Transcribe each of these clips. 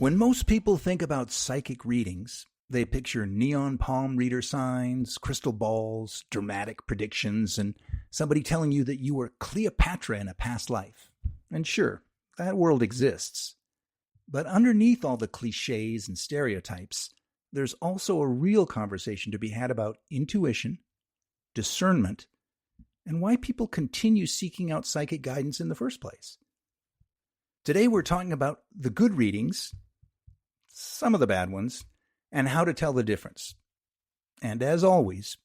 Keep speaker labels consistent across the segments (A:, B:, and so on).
A: When most people think about psychic readings, they picture neon palm reader signs, crystal balls, dramatic predictions, and somebody telling you that you were Cleopatra in a past life. And sure, that world exists. But underneath all the cliches and stereotypes, there's also a real conversation to be had about intuition, discernment, and why people continue seeking out psychic guidance in the first place. Today we're talking about the good readings, some of the bad ones, and how to tell the difference. And as always,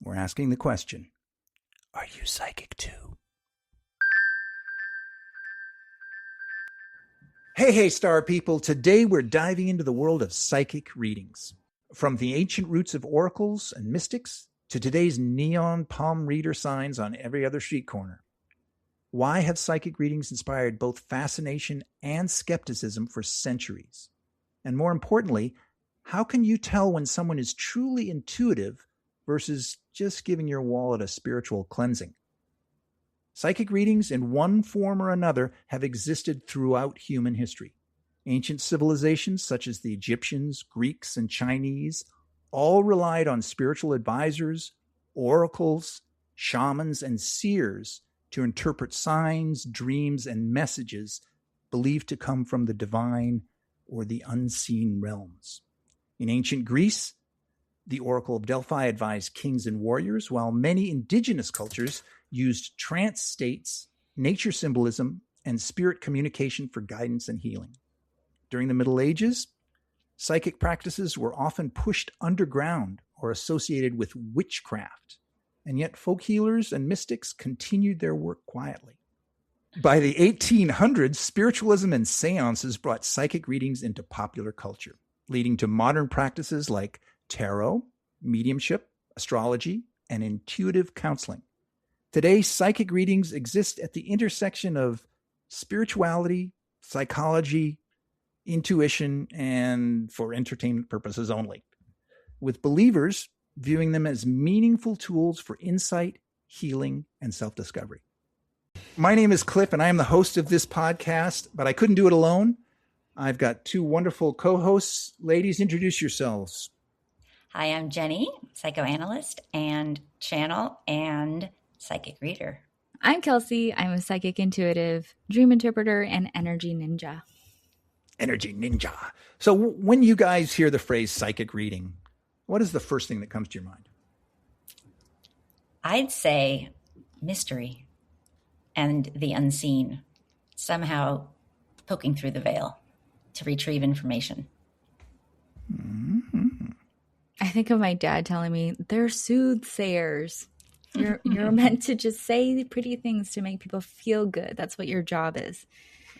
A: we're asking the question, are you psychic too? Hey, star people. Today we're diving into the world of psychic readings. From the ancient roots of oracles and mystics to today's neon palm reader signs on every other street corner. Why have psychic readings inspired both fascination and skepticism for centuries? And more importantly, how can you tell when someone is truly intuitive versus just giving your wallet a spiritual cleansing? Psychic readings, in one form or another, have existed throughout human history. Ancient civilizations such as the Egyptians, Greeks, and Chinese all relied on spiritual advisors, oracles, shamans, and seers to interpret signs, dreams, and messages believed to come from the divine or the unseen realms. In ancient Greece, the Oracle of Delphi advised kings and warriors, while many indigenous cultures used trance states, nature symbolism, and spirit communication for guidance and healing. During the Middle Ages, psychic practices were often pushed underground or associated with witchcraft, and yet folk healers and mystics continued their work quietly. By the 1800s, spiritualism and seances brought psychic readings into popular culture, leading to modern practices like tarot, mediumship, astrology, and intuitive counseling. Today, psychic readings exist at the intersection of spirituality, psychology, intuition, and for entertainment purposes only, with believers viewing them as meaningful tools for insight, healing, and self-discovery. My name is Cliff, and I am the host of this podcast, but I couldn't do it alone. I've got two wonderful co-hosts. Ladies, introduce yourselves.
B: Hi, I'm Jenni, psychoanalyst and channel and psychic reader.
C: I'm Kelsey. I'm a psychic intuitive, dream interpreter, and energy ninja.
A: Energy ninja. So when you guys hear the phrase psychic reading, what is the first thing that comes to your mind?
B: I'd say mystery and the unseen, somehow poking through the veil to retrieve information.
A: Mm-hmm.
C: I think of my dad telling me they're soothsayers. You're meant to just say pretty things to make people feel good. That's what your job is.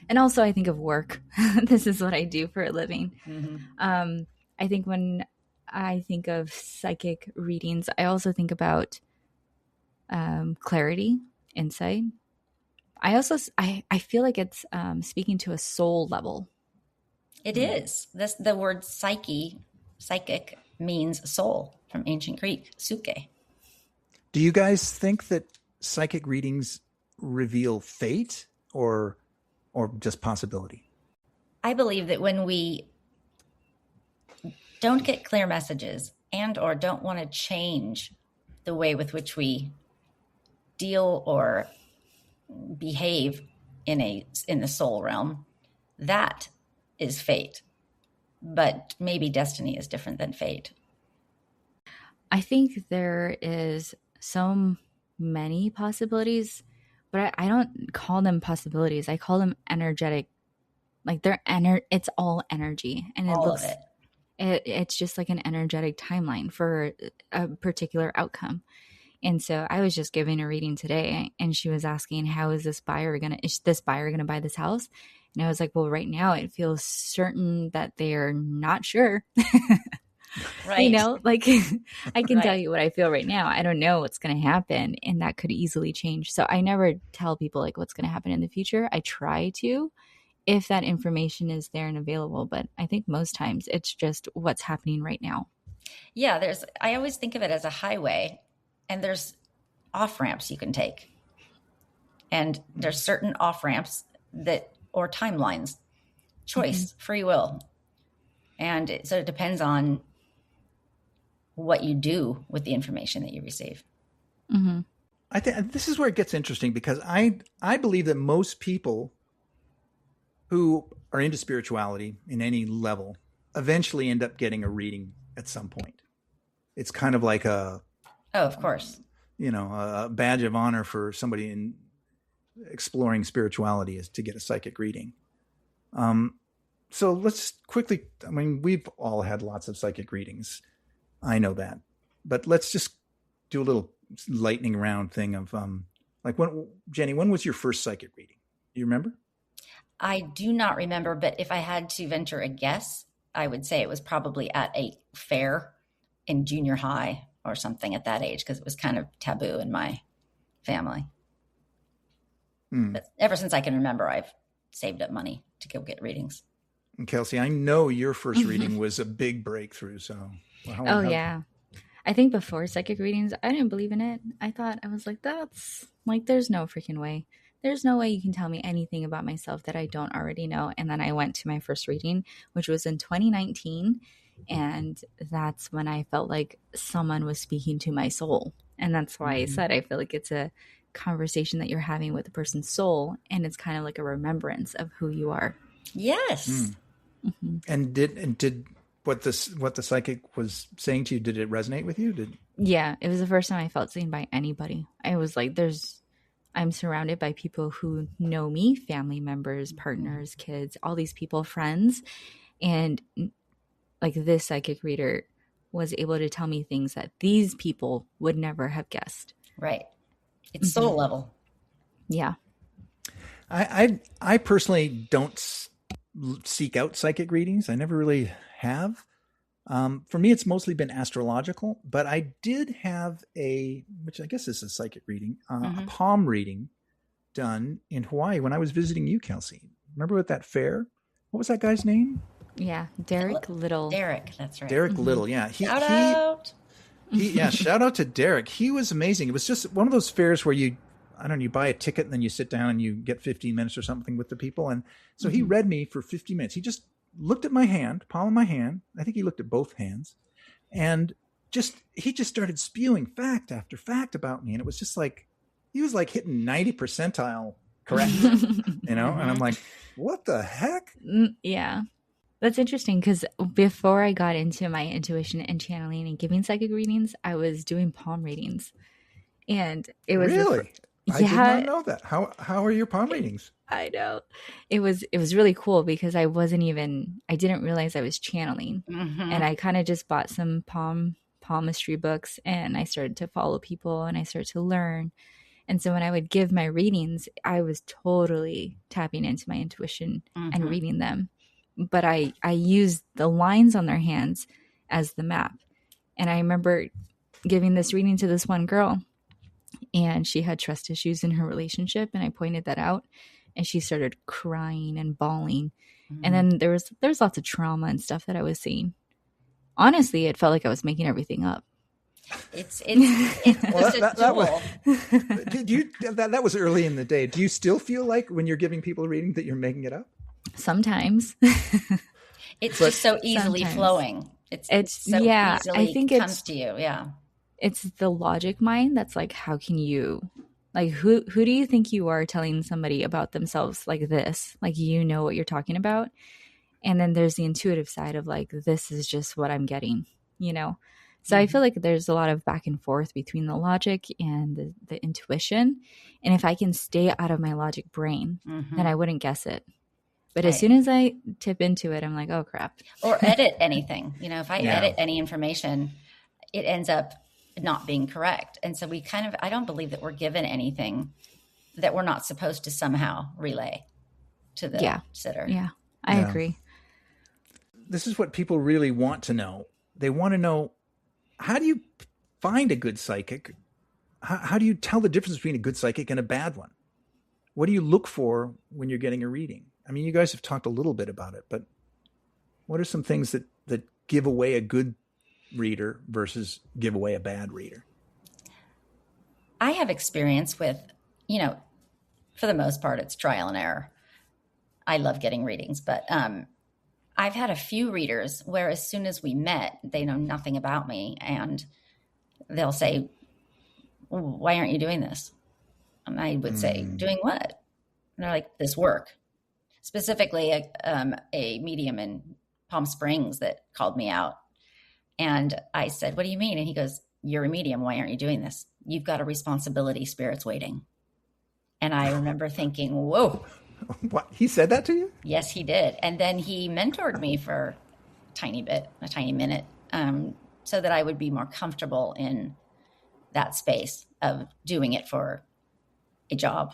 C: And also I think of work. This is what I do for a living. Mm-hmm. I think when I think of psychic readings, I also think about clarity, insight. I feel like it's speaking to a soul level.
B: It is. The word psychic means soul from ancient Greek, psyche.
A: Do you guys think that psychic readings reveal fate or just possibility?
B: I believe that when we don't get clear messages and or don't want to change the way with which we deal or behave in the soul realm, that is fate. But maybe destiny is different than fate.
C: I think there is so many possibilities, but I don't call them possibilities. I call them energetic. Like it's all energy, and
B: all of it.
C: It's just like an energetic timeline for a particular outcome. And so I was just giving a reading today, and she was asking, is this buyer gonna buy this house? And I was like, well, right now it feels certain that they are not sure.
B: Right.
C: Like I can tell you what I feel right now. I don't know what's going to happen, and that could easily change. So I never tell people like what's going to happen in the future. I try to, if that information is there and available. But I think most times it's just what's happening right now.
B: Yeah, I always think of it as a highway, and there's off ramps you can take. And there's certain off ramps or timelines choice, free will. And so it depends on what you do with the information that you receive.
C: Mm-hmm.
A: I think this is where it gets interesting, because I believe that most people who are into spirituality in any level eventually end up getting a reading at some point. It's kind of like
B: Oh, of course.
A: a badge of honor for somebody in exploring spirituality is to get a psychic reading. So let's quickly, I mean, we've all had lots of psychic readings. I know that, but let's just do a little lightning round thing of, Jenny, when was your first psychic reading? Do you remember?
B: I do not remember, but if I had to venture a guess, I would say it was probably at a fair in junior high or something at that age, because it was kind of taboo in my family. But ever since I can remember, I've saved up money to go get readings.
A: And Kelsey, I know your first reading was a big breakthrough. So,
C: yeah. I think before psychic readings, I didn't believe in it. I was like, that's like, there's no freaking way. There's no way you can tell me anything about myself that I don't already know. And then I went to my first reading, which was in 2019. And that's when I felt like someone was speaking to my soul. And that's why I said I feel like it's a conversation that you're having with a person's soul. And it's kind of like a remembrance of who you are.
B: Yes.
A: Mm-hmm. And did what the psychic was saying to you, did it resonate with you?
C: Yeah, it was the first time I felt seen by anybody. I was like, I'm surrounded by people who know me, family members, partners, kids, all these people, friends. And like this psychic reader was able to tell me things that these people would never have guessed.
B: Right. It's soul level.
C: Yeah.
A: I personally don't seek out psychic readings. I never really have. For me, it's mostly been astrological, but I did have which I guess is a psychic reading, a palm reading done in Hawaii when I was visiting you, Kelsey. Remember at that fair? What was that guy's name?
C: Yeah, Derek Little.
B: Derek, that's right.
A: Derek Little, yeah.
B: Shout out.
A: Shout out to Derek. He was amazing. It was just one of those fairs where you buy a ticket and then you sit down and you get 15 minutes or something with the people. And so he read me for 50 minutes. He just looked at my hand, palm of my hand. I think he looked at both hands, and he just started spewing fact after fact about me. And it was just like, he was like hitting 90 percentile correct, And I'm like, what the heck?
C: Yeah. That's interesting, because before I got into my intuition and channeling and giving psychic readings, I was doing palm readings. And it was
A: really, I did not know that. How are your palm readings?
C: I know. It was really cool, because I didn't realize I was channeling. And I kind of just bought some palmistry books, and I started to follow people, and I started to learn. And so when I would give my readings, I was totally tapping into my intuition and reading them. But I used the lines on their hands as the map. And I remember giving this reading to this one girl, and she had trust issues in her relationship, and I pointed that out, and she started crying and bawling. And then there was lots of trauma and stuff that I was seeing. Honestly, it felt like I was making everything up.
B: It's well, just a tool.
A: That was early in the day. Do you still feel like when you're giving people a reading that you're making it up?
C: Sometimes.
B: It's just so easily flowing. It's so easily I think comes to you. Yeah.
C: It's the logic mind that's like, how can you, like, who do you think you are telling somebody about themselves like this? Like, you know what you're talking about. And then there's the intuitive side of like, this is just what I'm getting, So I feel like there's a lot of back and forth between the logic and the intuition. And if I can stay out of my logic brain, then I wouldn't guess it. But as soon as I tip into it, I'm like, oh, crap.
B: Or edit anything. If I edit any information, it ends up not being correct. And so I don't believe that we're given anything that we're not supposed to somehow relay to the sitter.
C: Yeah, I agree.
A: This is what people really want to know. They want to know, how do you find a good psychic? How do you tell the difference between a good psychic and a bad one? What do you look for when you're getting a reading? I mean, you guys have talked a little bit about it, but what are some things that give away a good reader versus give away a bad reader?
B: I have experience with, for the most part, it's trial and error. I love getting readings, but I've had a few readers where as soon as we met, they know nothing about me, and they'll say, why aren't you doing this? And I would say, doing what? And they're like, this work. Specifically, a medium in Palm Springs that called me out. And I said, what do you mean? And he goes, you're a medium. Why aren't you doing this? You've got a responsibility. Spirit's waiting. And I remember thinking, whoa.
A: What? He said that to you?
B: Yes, he did. And then he mentored me for a tiny minute, so that I would be more comfortable in that space of doing it for a job.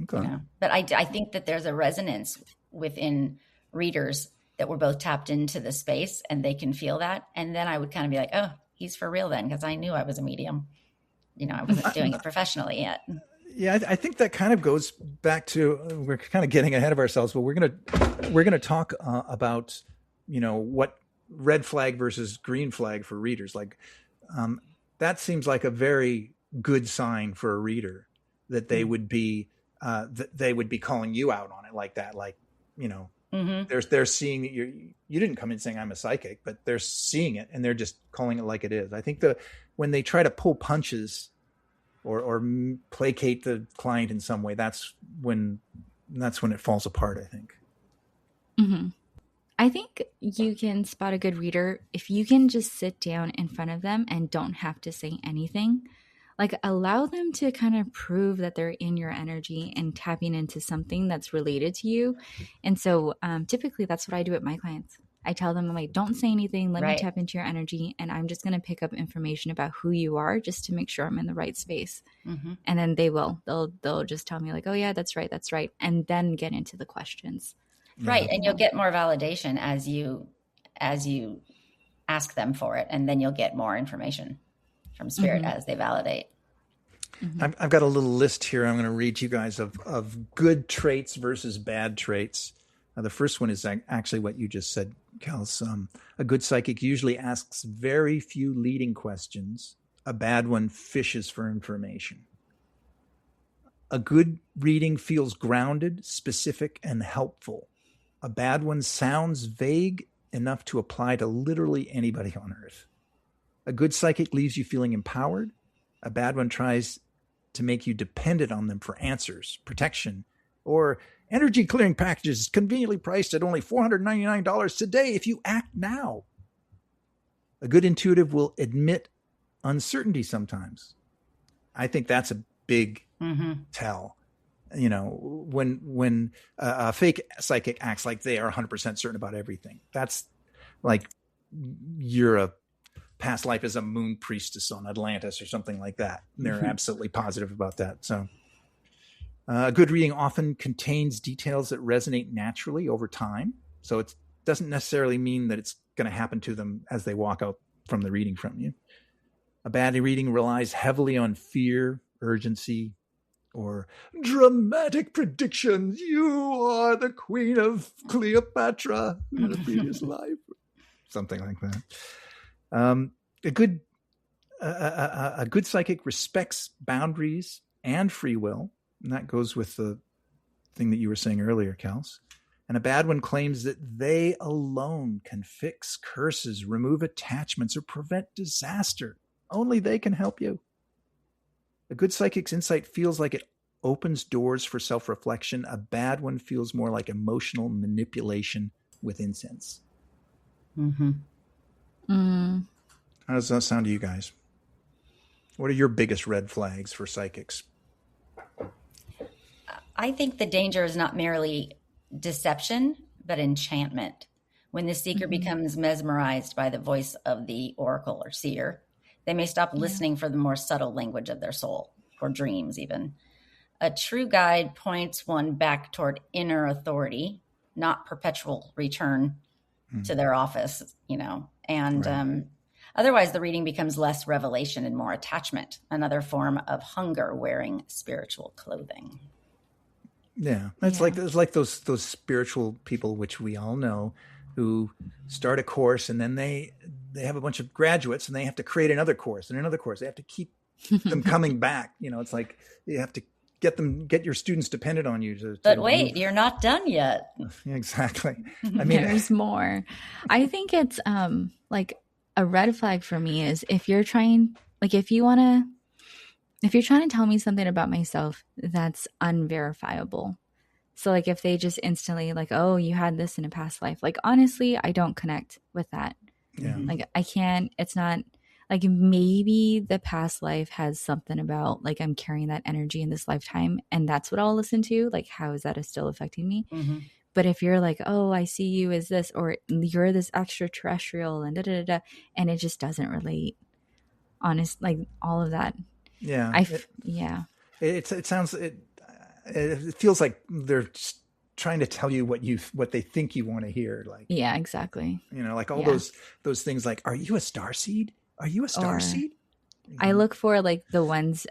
A: Okay.
B: You know? But I think that there's a resonance within readers that we're both tapped into the space and they can feel that. And then I would kind of be like, oh, he's for real then, because I knew I was a medium. You know, I wasn't doing it professionally yet.
A: Yeah, I think that kind of goes back to, we're kind of getting ahead of ourselves, but we're gonna talk about, you know, what red flag versus green flag for readers. Like, that seems like a very good sign for a reader that they would be calling you out on it like that. Like, you know, they're seeing that you didn't come in saying I'm a psychic, but they're seeing it and they're just calling it like it is. I think when they try to pull punches or placate the client in some way, that's when it falls apart, I think.
C: Mm-hmm. I think you can spot a good reader if you can just sit down in front of them and don't have to say anything. Like, allow them to kind of prove that they're in your energy and tapping into something that's related to you. And so typically that's what I do with my clients. I tell them, I'm like, don't say anything. Let me tap into your energy. And I'm just going to pick up information about who you are just to make sure I'm in the right space. Mm-hmm. And then they'll just tell me like, oh yeah, that's right. That's right. And then get into the questions.
B: Right. And you'll get more validation as you ask them for it. And then you'll get more information from spirit as they validate.
A: Mm-hmm. I've got a little list here I'm going to read to you guys of good traits versus bad traits. The first one is actually what you just said, Kels. A good psychic usually asks very few leading questions. A bad one fishes for information. A good reading feels grounded, specific, and helpful. A bad one sounds vague enough to apply to literally anybody on earth. A good psychic leaves you feeling empowered. A bad one tries to make you dependent on them for answers, protection, or energy clearing packages conveniently priced at only $499 today if you act now. A good intuitive will admit uncertainty sometimes. I think that's a big tell. You know, when a fake psychic acts like they are 100% certain about everything, that's like you're a past life as a moon priestess on Atlantis or something like that. And they're absolutely positive about that. So a good reading often contains details that resonate naturally over time. So it doesn't necessarily mean that it's going to happen to them as they walk out from the reading from you. A bad reading relies heavily on fear, urgency, or dramatic predictions. You are the queen of Cleopatra in a previous life. Something like that. A good psychic respects boundaries and free will. And that goes with the thing that you were saying earlier, Kels. And a bad one claims that they alone can fix curses, remove attachments, or prevent disaster. Only they can help you. A good psychic's insight feels like it opens doors for self-reflection. A bad one feels more like emotional manipulation with incense. Mm-hmm. How does that sound to you guys? What are your biggest red flags for psychics?
B: I think the danger is not merely deception, but enchantment. When the seeker becomes mesmerized by the voice of the oracle or seer, they may stop listening for the more subtle language of their soul, or dreams even. A true guide points one back toward inner authority, not perpetual return to their office, you know. And otherwise, the reading becomes less revelation and more attachment, another form of hunger wearing spiritual clothing.
A: Yeah, it's like those spiritual people, which we all know, who start a course and then they have a bunch of graduates and they have to create another course and another course. They have to keep them coming back. You know, it's like you have to get your students dependent on you
B: But wait, you're not done yet.
A: Exactly. I mean,
C: there's more. I think it's like a red flag for me is if you're trying to tell me something about myself that's unverifiable. So like if they just instantly like, oh, you had this in a past life, like honestly, I don't connect with that.
A: Yeah.
C: Like I can't, it's not like maybe the past life has something about like I'm carrying that energy in this lifetime and that's what I'll listen to. Like how is that still affecting me?
B: Mm-hmm.
C: But if you're like, oh, I see you as this, or you're this extraterrestrial and and it just doesn't relate. Honest, like all of that.
A: Yeah. It sounds, it feels like they're just trying to tell you what they think you want to hear. Like,
C: yeah, exactly.
A: Like all those things like, are you a starseed? Are you a starseed?
C: I look for like the ones,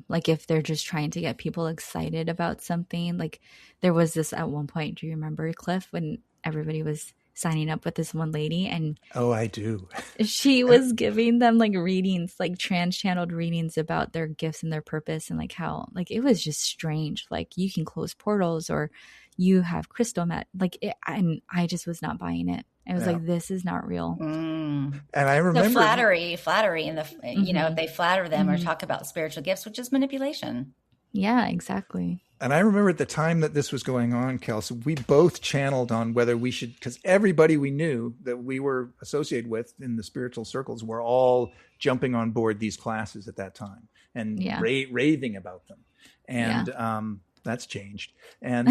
C: like if they're just trying to get people excited about something. Like there was this at one point, do you remember, Cliff, when everybody was signing up with this one lady and
A: oh, I do.
C: She was giving them like readings, like trans-channeled readings about their gifts and their purpose and like how like it was just strange. Like you can close portals or you have crystal met like it, and I just was not buying it. I was like, this is not real.
A: And I remember
B: the flattery in the if they flatter them or talk about spiritual gifts, which is manipulation.
C: Yeah, exactly.
A: And I remember at the time that this was going on, Kelsey, we both channeled on whether we should, because everybody we knew that we were associated with in the spiritual circles were all jumping on board these classes at that time and raving about them. And that's changed. And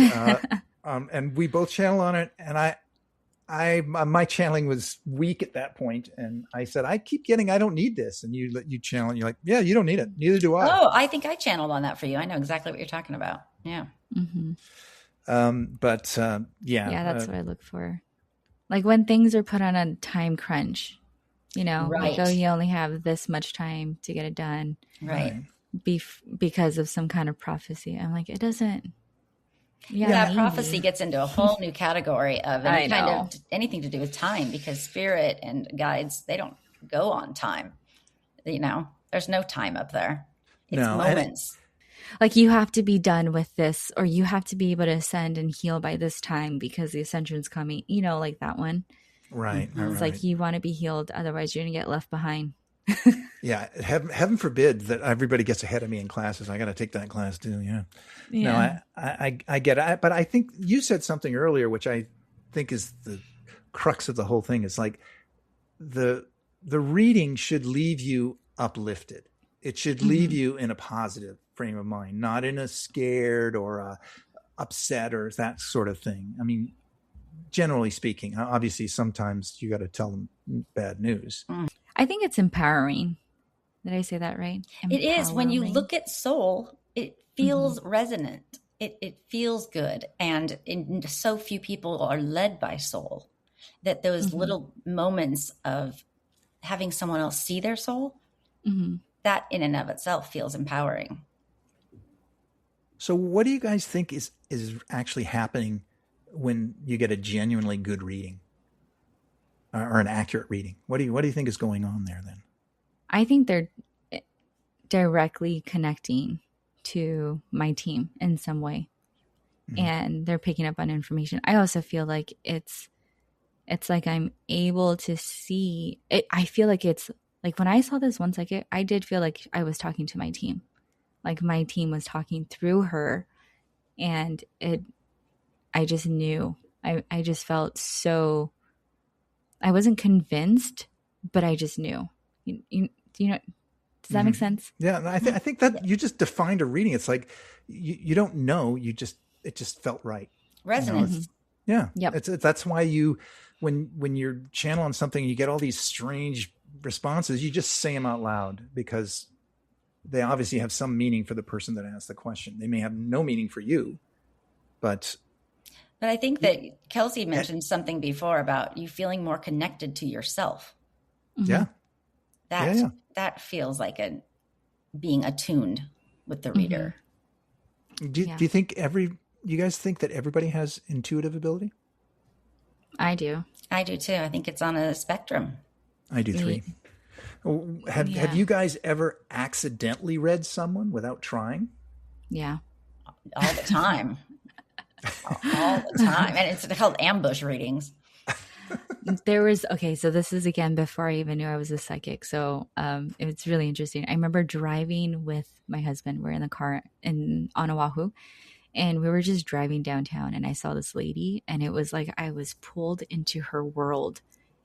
A: and we both channeled on it. And my channeling was weak at that point, and I said, I keep getting, I don't need this. And you channel, and you're like, yeah, you don't need it. Neither do I.
B: Oh, I think I channeled on that for you. I know exactly what you're talking about. Yeah.
C: Mm-hmm.
A: Yeah,
C: that's what I look for. Like when things are put on a time crunch,
B: right.
C: like, oh, you only have this much time to get it done,
B: right?
C: Because of some kind of prophecy. I'm like, it doesn't.
B: Yeah, prophecy gets into a whole new category of anything to do with time, because spirit and guides, they don't go on time. There's no time up there. It's moments.
C: Like you have to be done with this, or you have to be able to ascend and heal by this time because the ascension's coming, like that one.
A: Right.
C: It's like you want to be healed. Otherwise you're going to get left behind.
A: Yeah. Heaven forbid that everybody gets ahead of me in classes. I got to take that class too. Yeah. No, I get it. But I think you said something earlier, which I think is the crux of the whole thing. Is like the reading should leave you uplifted. It should leave you in a positive frame of mind, not in a scared or upset or that sort of thing. I mean, generally speaking, obviously sometimes you got to tell them bad news.
C: I think it's empowering. Did I say that right?
B: It is. When you look at soul, it feels resonant. It feels good. And so few people are led by soul that those little moments of having someone else see their soul, that in and of itself feels empowering.
A: So what do you guys think is actually happening when you get a genuinely good reading or an accurate reading? What do you think is going on there then?
C: I think they're directly connecting to my team in some way, and they're picking up on information. I also feel like it's like I'm able to see it. I feel like it's like when I saw this one psychic, I did feel like I was talking to my team. Like my team was talking through her, and I just knew. I just felt so. I wasn't convinced, but I just knew. Does that make sense?
A: Yeah, I think that you just defined a reading. It's like you don't know. It just felt right.
B: Resonance.
A: Yeah. Yep. That's why when you're channeling something, you get all these strange responses. You just say them out loud because they obviously have some meaning for the person that asked the question. They may have no meaning for you, but
B: I think that Kelsey mentioned something before about you feeling more connected to yourself.
A: Yeah.
B: That feels like being attuned with the reader.
A: Do you think you guys think that everybody has intuitive ability?
C: I do.
B: I do too. I think it's on a spectrum.
A: I do 3. Have you guys ever accidentally read someone without trying?
C: Yeah.
B: all the time. All the time. And it's called ambush readings.
C: So this is again before I even knew I was a psychic. So it's really interesting. I remember driving with my husband. We're in the car on Oahu, and we were just driving downtown, and I saw this lady, and it was like I was pulled into her world,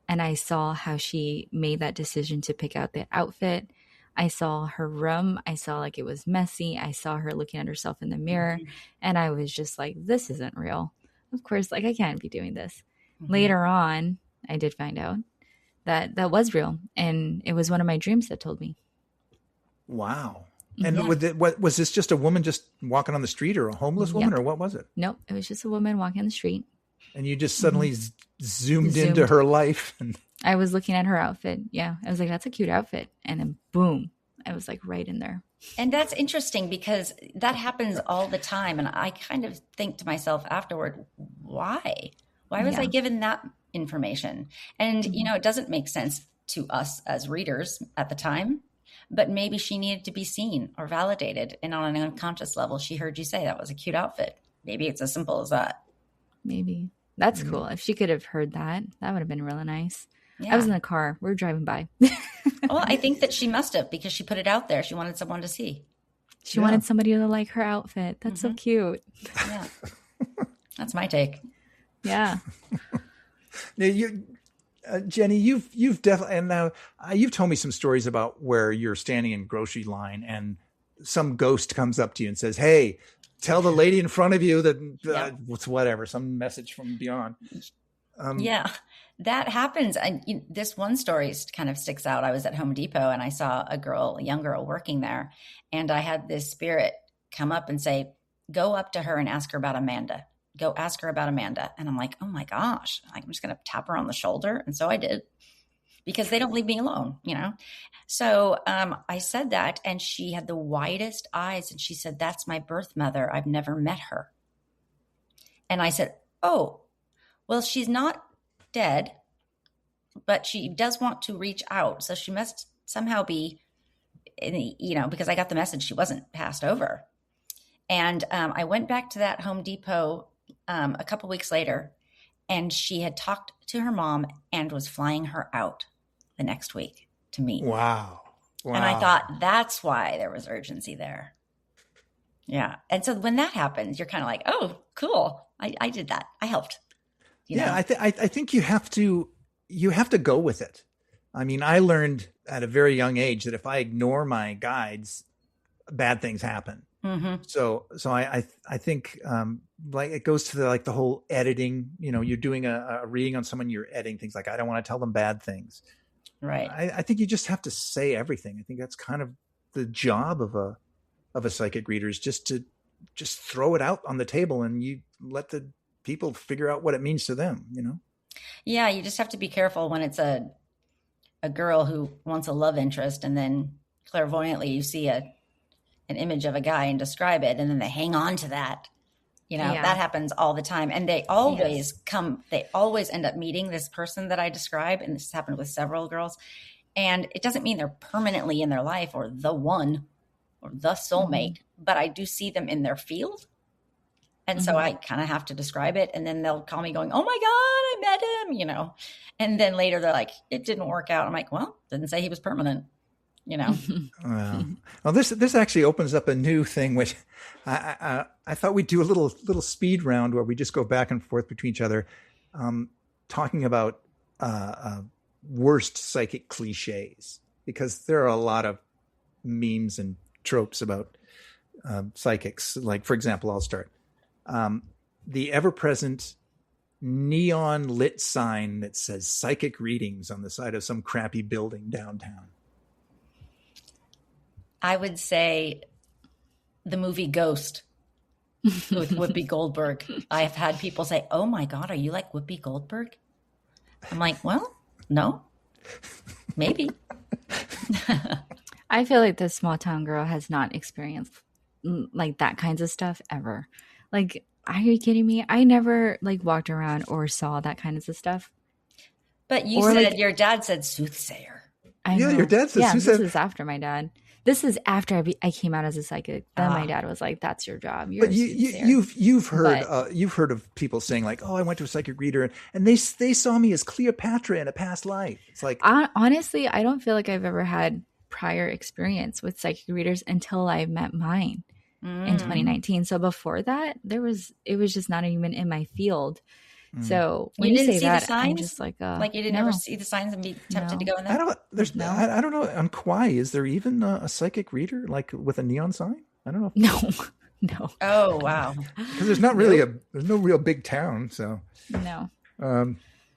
C: and I saw how she made that decision to pick out the outfit. I saw her room. I saw like it was messy. I saw her looking at herself in the mirror, and I was just like, this isn't real. Of course, like I can't be doing this. Later on, I did find out that that was real, and it was one of my dreams that told me.
A: Wow. And what was this, just a woman just walking on the street, or a homeless woman, or what was it?
C: Nope, it was just a woman walking on the street.
A: And you just suddenly zoomed into her life. And
C: I was looking at her outfit. Yeah, I was like, that's a cute outfit. And then boom, I was like right in there.
B: And that's interesting because that happens all the time. And I kind of think to myself afterward, why? Why was I given that information? And, it doesn't make sense to us as readers at the time, but maybe she needed to be seen or validated. And on an unconscious level, she heard you say that was a cute outfit. Maybe it's as simple as that.
C: Maybe. That's cool. If she could have heard that, that would have been really nice. Yeah. I was in the car. We were driving by.
B: Well, I think that she must have, because she put it out there. She wanted someone to see.
C: She wanted somebody to like her outfit. That's so cute.
B: Yeah. That's my take.
C: Yeah.
A: Now, Jenni, you've definitely, and now you've told me some stories about where you're standing in grocery line and some ghost comes up to you and says, "Hey, tell the lady in front of you that whatever, some message from beyond."
B: That happens. And this one story kind of sticks out. I was at Home Depot and I saw a young girl working there, and I had this spirit come up and say, "Go up to her and ask her about Amanda. Go ask her about Amanda." And I'm like, oh my gosh, I'm just going to tap her on the shoulder. And so I did, because they don't leave me alone, So I said that, and she had the widest eyes, and she said, "That's my birth mother. I've never met her." And I said, "Oh, well, she's not dead, but she does want to reach out. So she must somehow be, because I got the message she wasn't passed over." And I went back to that Home Depot a couple weeks later, and she had talked to her mom and was flying her out the next week to meet.
A: Wow.
B: And I thought that's why there was urgency there. Yeah. And so when that happens, you're kind of like, oh, cool. I did that. I helped.
A: I think you have to go with it. I mean, I learned at a very young age that if I ignore my guides, bad things happen. Mm-hmm. So I think like it goes to the whole editing. You're doing a reading on someone, you're editing things like, I don't want to tell them bad things.
B: Right.
A: I think you just have to say everything. I think that's kind of the job of a psychic reader, is just to throw it out on the table, and you let the people figure out what it means to them.
B: Yeah, you just have to be careful when it's a girl who wants a love interest, and then clairvoyantly you see an image of a guy and describe it, and then they hang on to that. That happens all the time. And they always they always end up meeting this person that I describe. And this has happened with several girls. And it doesn't mean they're permanently in their life or the one or the soulmate, but I do see them in their field. And so I kind of have to describe it. And then they'll call me going, "Oh my God, I met him," And then later they're like, "It didn't work out." I'm like, "Well, didn't say he was permanent."
A: Well, this actually opens up a new thing, which I thought we'd do a little speed round where we just go back and forth between each other, talking about worst psychic cliches, because there are a lot of memes and tropes about psychics. Like, for example, I'll start the ever-present neon lit sign that says psychic readings on the side of some crappy building downtown.
B: I would say the movie Ghost with Whoopi Goldberg. I've had people say, "Oh my God, are you like Whoopi Goldberg?" I'm like, well, no, maybe.
C: I feel like this small town girl has not experienced like that kinds of stuff ever. Like, are you kidding me? I never walked around or saw that kinds of stuff.
B: But you said your dad said soothsayer.
C: I know.
A: Your dad said soothsayer.
C: This is after my dad. This is after I came out as a psychic. Then my dad was like, "That's your job."
A: But you've heard of people saying like, "Oh, I went to a psychic reader and they saw me as Cleopatra in a past life." It's like,
C: honestly, I don't feel like I've ever had prior experience with psychic readers until I met mine in 2019. So before that, it was just not even in my field. So when you say that, I'm just like
B: you didn't ever see the signs and be tempted to go in there?
A: I don't know. On Kauai, is there even a psychic reader like with a neon sign? I don't know.
C: No.
B: Oh, wow.
A: Because there's not really there's no real big town. So
C: no.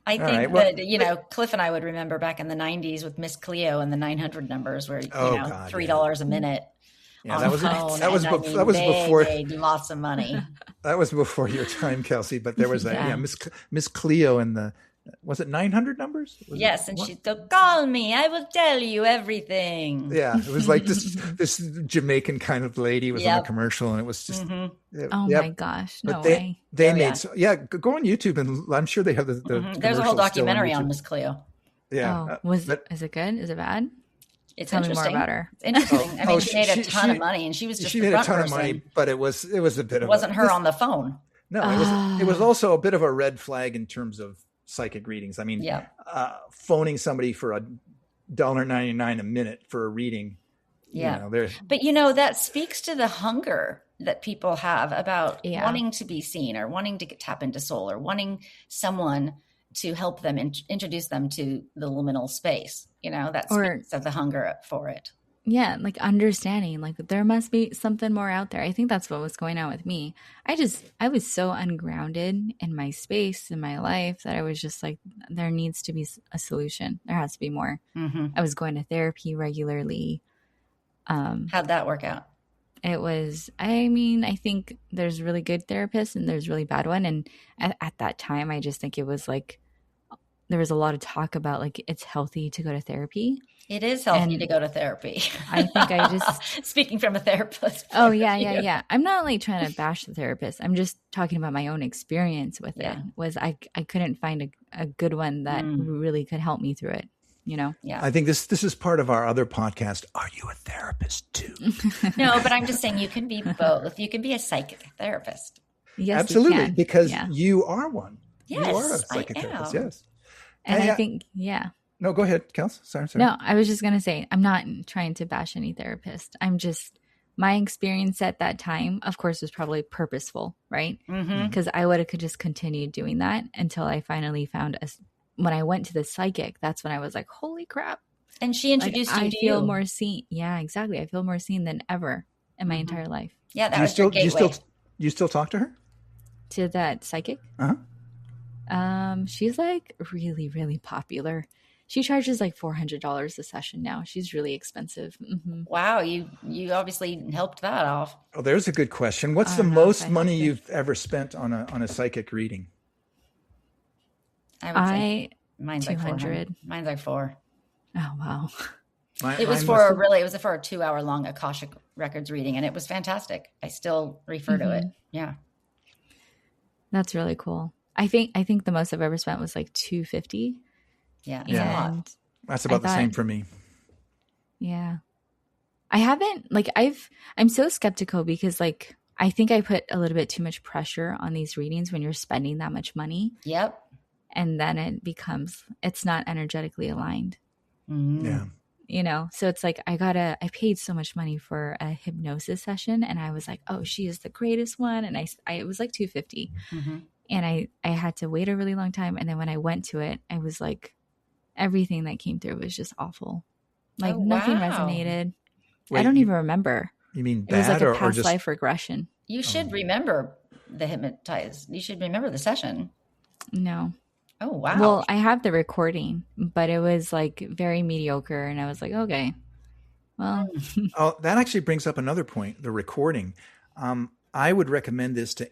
B: I think that, Cliff and I would remember back in the 90s with Miss Cleo and the 900 numbers where, $3 a minute.
A: Yeah, that was
B: before they made lots of money.
A: That was before your time, Kelsey. But there was Miss Cleo and was it 900 numbers?
B: And she'd go, "Call me, I will tell you everything."
A: Yeah, it was like this Jamaican kind of lady was on a commercial, and it was just
C: my gosh, no
A: way. They made go on YouTube, and I'm sure they have the
B: There's a whole documentary on Miss Cleo.
A: Yeah,
C: is it good? Is it bad?
B: It's
C: Tell
B: interesting.
C: me more about her.
B: It's interesting. She made a ton of money, and she was just
A: she
B: the
A: made
B: front
A: a ton
B: person.
A: of money, but it was a bit of
B: wasn't her on the phone.
A: No, it was also a bit of a red flag in terms of psychic readings. I mean, phoning somebody for $1.99 a minute for a reading.
B: Yeah, but that speaks to the hunger that people have about wanting to be seen or wanting to tap into soul or wanting someone to help them introduce them to the liminal space. That speaks of the hunger for it.
C: Yeah, like understanding, like there must be something more out there. I think that's what was going on with me. I was so ungrounded in my space, in my life, that I was just like, there needs to be a solution. There has to be more.
B: Mm-hmm.
C: I was going to therapy regularly.
B: How'd that work out?
C: It was, I think there's really good therapists and there's really bad one. And at that time, I just think it was like, there was a lot of talk about like, it's healthy to go to therapy.
B: It is healthy to go to therapy.
C: I think I just...
B: Speaking from a therapist.
C: Oh, yeah. I'm not like trying to bash the therapist. I'm just talking about my own experience with it. Was I couldn't find a good one that really could help me through it, Yeah.
A: I think this is part of our other podcast. Are you a therapist too?
B: No, but I'm just saying you can be both. You can be a psychic therapist.
C: Yes,
A: absolutely, because you are one.
B: Yes,
A: you are a psychic therapist. Yes.
C: And I think,
A: No, go ahead, Kels. Sorry.
C: No, I was just going to say, I'm not trying to bash any therapist. I'm just, my experience at that time, of course, was probably purposeful, right? Because I would have could just continued doing that until I finally found when I went to the psychic, that's when I was like, holy crap.
B: And she introduced you to
C: I feel more seen. Yeah, exactly. I feel more seen than ever in my entire life.
B: Yeah, that was the gateway.
A: You still talk to her?
C: To that psychic? She's like really, really popular. She charges like $400 a session now. She's really expensive. Mm-hmm.
B: Wow, you obviously helped that off.
A: Oh, there's a good question. What's the most money you've ever spent on a psychic reading?
B: I would say mine's
C: 200.
B: Like mine's like $4.
C: Oh wow!
B: It was for a 2-hour-long Akashic Records reading, and it was fantastic. I still refer to it. Yeah,
C: that's really cool. I think the most I've ever spent was like $250.
B: Yeah, it's a lot.
A: That's about the same for me.
C: Yeah, I haven't I'm so skeptical because like I think I put a little bit too much pressure on these readings when you're spending that much money.
B: Yep.
C: And then it's not energetically aligned.
A: Yeah.
C: So it's like I paid so much money for a hypnosis session and I was like, oh, she is the greatest one. And it was like $250. And I had to wait a really long time. And then when I went to it, I was like, everything that came through was just awful. Like nothing resonated. Wait, I don't even remember.
A: You mean bad,
C: it was like a past
A: just
C: life regression.
B: You should remember the hypnotized. You should remember the session.
C: No.
B: Oh, wow.
C: Well, I have the recording, but it was like very mediocre. And I was like, okay, well.
A: Oh, that actually brings up another point, the recording. I would recommend this to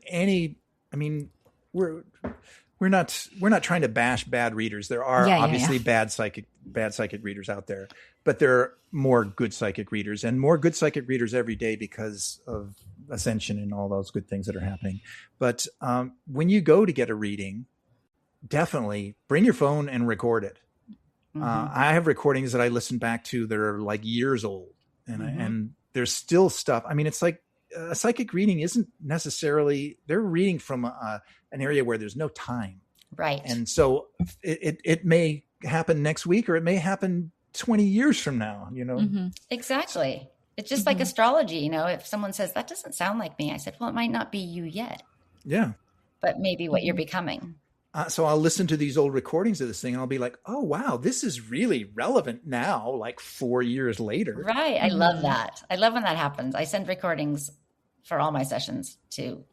A: we're not trying to bash bad readers. There are obviously bad psychic readers out there, but there are more good psychic readers and more good psychic readers every day because of ascension and all those good things that are happening. But when you go to get a reading, definitely bring your phone and record it. I have recordings that I listen back to that are like years old and there's still stuff. I mean, it's like a psychic reading isn't necessarily, they're reading from an area where there's no time.
B: Right.
A: And so it may happen next week, or it may happen 20 years from now,
B: Exactly. It's just like astrology. If someone says, that doesn't sound like me, I said, well, it might not be you yet.
A: Yeah.
B: But maybe what you're becoming.
A: So I'll listen to these old recordings of this thing and I'll be like, oh, wow, this is really relevant now, like 4 years later.
B: Right. I love that. I love when that happens. I send recordings for all my sessions to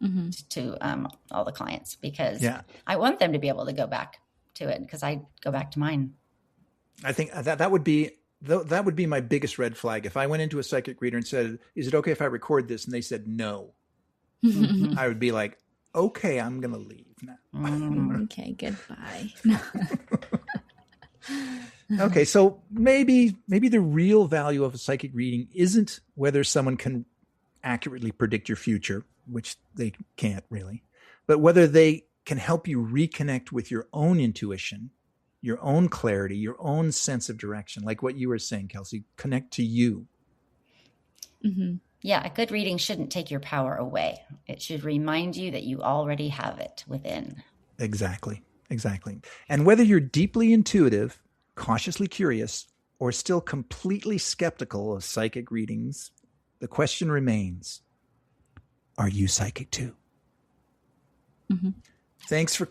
B: all the clients, because I want them to be able to go back to it, because I go back to mine.
A: I think that would be my biggest red flag. If I went into a psychic reader and said, is it okay if I record this? And they said no. I would be like, okay, I'm going to leave now.
C: Okay, goodbye.
A: Okay, so maybe the real value of a psychic reading isn't whether someone can accurately predict your future, which they can't really, but whether they can help you reconnect with your own intuition, your own clarity, your own sense of direction, like what you were saying, Kelsey, connect to you.
B: Yeah, a good reading shouldn't take your power away. It should remind you that you already have it within.
A: Exactly. And whether you're deeply intuitive, cautiously curious, or still completely skeptical of psychic readings, the question remains, are you psychic too? Thanks for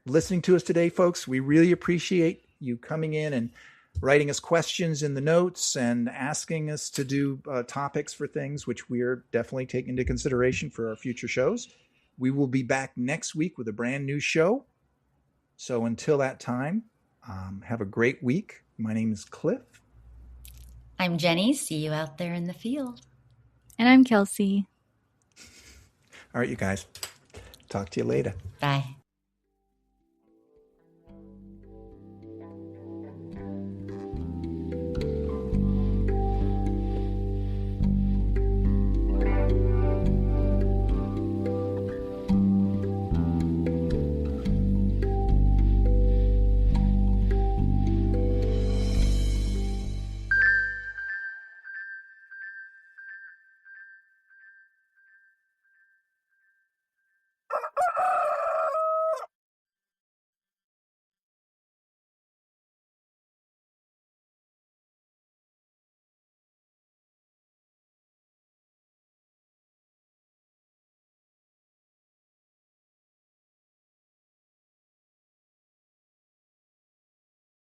A: listening to us today, folks. We really appreciate you coming in and writing us questions in the notes and asking us to do topics for things, which we're definitely taking into consideration for our future shows. We will be back next week with a brand new show. So until that time, have a great week. My name is Cliff.
B: I'm Jenny. See you out there in the field.
C: And I'm Kelsey.
A: All right, you guys. Talk to you later.
B: Bye.